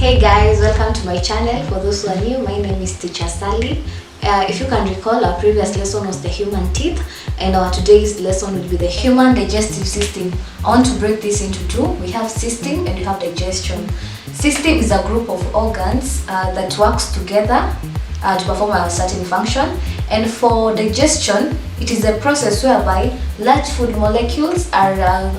Hey guys, welcome to my channel. For those who are new, my name is Teacher Sally. If you can recall, our previous lesson was the human teeth, and our today's lesson will be the human digestive system. I want to break this into two. We have system and we have digestion. System is a group of organs that works together to perform a certain function, and for digestion, it is a process whereby large food molecules are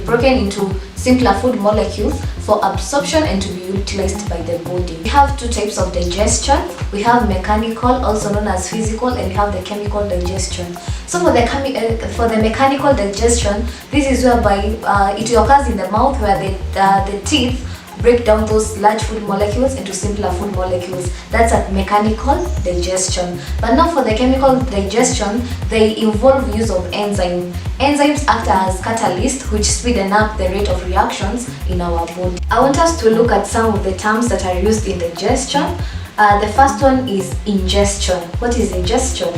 broken into simpler food molecules for absorption and to be utilized by the body. We have two types of digestion. We have mechanical, also known as physical, and we have the chemical digestion. So for the mechanical digestion, this is whereby it occurs in the mouth, where the teeth break down those large food molecules into simpler food molecules. That's a mechanical digestion. But now for the chemical digestion, they involve use of enzymes. Enzymes act as catalysts which speeden up the rate of reactions in our body. I want us to look at some of the terms that are used in digestion. The first one is ingestion. What is ingestion?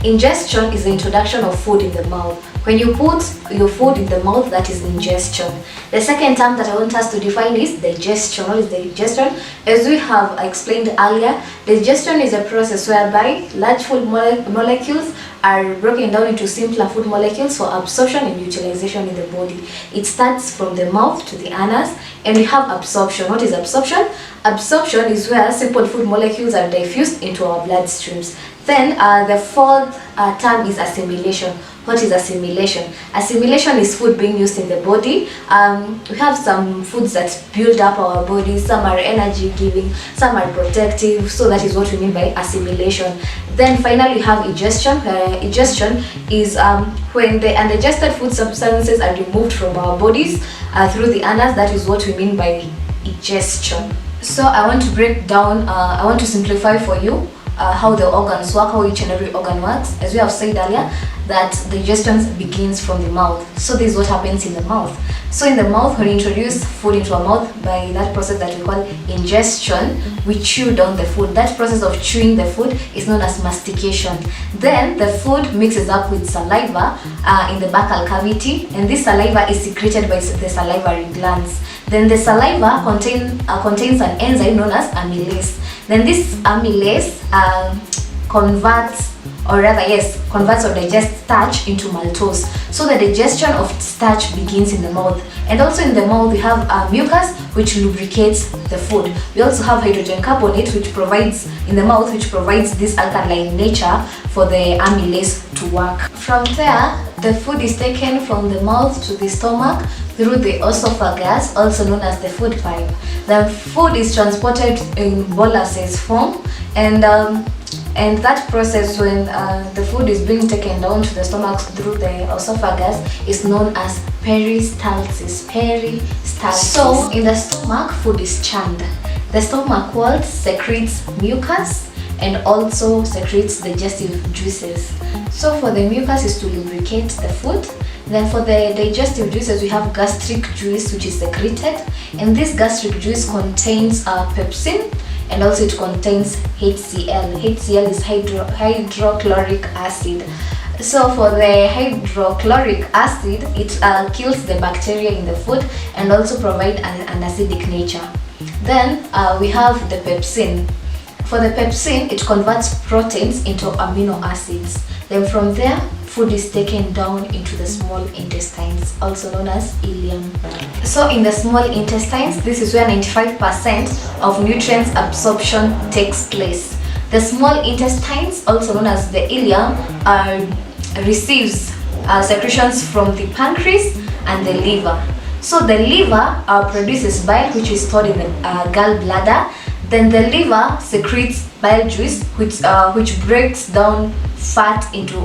Ingestion is the introduction of food in the mouth. When you put your food in the mouth, that is ingestion. The second term that I want us to define is digestion. What is digestion? As we have explained earlier, digestion is a process whereby large food molecules are broken down into simpler food molecules for absorption and utilization in the body. It starts from the mouth to the anus, and we have absorption. What is absorption? Absorption is where simple food molecules are diffused into our bloodstreams. Then the fourth term is assimilation. What is assimilation? Assimilation is food being used in the body. We have some foods that build up our body. Some are energy giving, some are protective. So that is what we mean by assimilation. Then finally we have ingestion. Ingestion is when the undigested food substances are removed from our bodies through the anus. That is what we mean by ingestion. So I want to break down, I want to simplify for you how the organs work, how each and every organ works. As we have said earlier, that digestion begins from the mouth. So this is what happens in the mouth. So in the mouth, when we introduce food into our mouth by that process that we call ingestion, we chew down the food. That process of chewing the food is known as mastication. Then the food mixes up with saliva in the buccal cavity, and this saliva is secreted by the salivary glands. Then the saliva contains an enzyme known as amylase. Then this amylase converts or digests starch into maltose. So the digestion of starch begins in the mouth. And also in the mouth we have mucus, which lubricates the food. We also have hydrogen carbonate, which provides this alkaline nature for the amylase to work. From there, the food is taken from the mouth to the stomach through the esophagus, also known as the food pipe. The food is transported in boluses form, and that process, when the food is being taken down to the stomach through the esophagus, is known as peristalsis. So in the stomach, food is churned. The stomach wall secretes mucus and also secretes digestive juices. So for the mucus is to lubricate the food. Then for the digestive juices, we have gastric juice, which is secreted, and this gastric juice contains pepsin, and also it contains HCl. HCl is hydrochloric acid. So for the hydrochloric acid, it kills the bacteria in the food and also provide an acidic nature. Then we have the pepsin. For the pepsin, it converts proteins into amino acids. Then from there, food is taken down into the small intestines, also known as ileum. So in the small intestines, this is where 95% of nutrients absorption takes place. The small intestines, also known as the ileum, receives secretions from the pancreas and the liver. So the liver produces bile, which is stored in the gallbladder. Then the liver secretes bile juice, which breaks fat into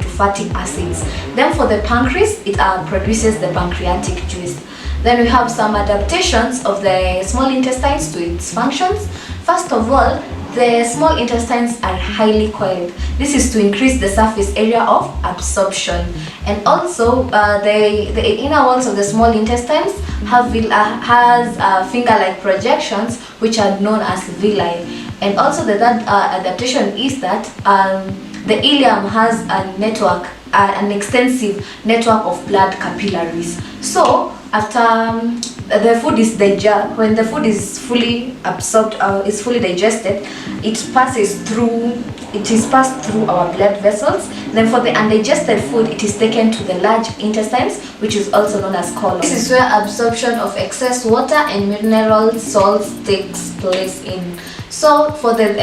fatty acids. Then for the pancreas, it produces the pancreatic juice. Then we have some adaptations of the small intestines to its functions. First of all, the small intestines are highly coiled. This is to increase the surface area of absorption. And also the inner walls of the small intestines has finger-like projections, which are known as villi. And also the third adaptation is that the ileum has an extensive network of blood capillaries. So after the food is when the food is fully absorbed, is fully digested, it is passed through our blood vessels. Then for the undigested food, it is taken to the large intestines, which is also known as colon. This is where absorption of excess water and mineral salts takes place in. So for the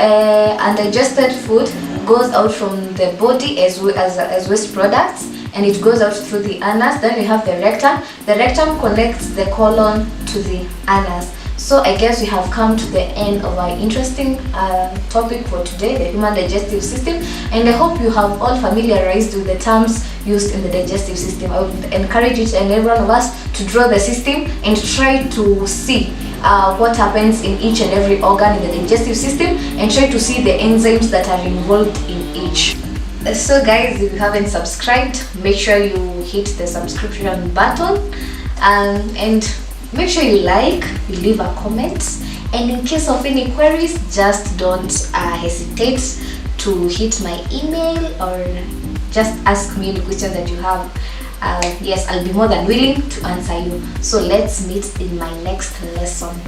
undigested food goes out from the body as waste products, and it goes out through the anus. Then we have the rectum. The rectum connects the colon to the anus. So I guess we have come to the end of our interesting topic for today, the human digestive system, and I hope you have all familiarized with the terms used in the digestive system. I would encourage each and every one of us to draw the system and try to see what happens in each and every organ in the digestive system, and try to see the enzymes that are involved in each. So guys, if you haven't subscribed, make sure you hit the subscription button, and make sure you like, you leave a comment, and in case of any queries, just don't hesitate to hit my email or just ask me the questions that you have. Yes, I'll be more than willing to answer you. So let's meet in my next lesson.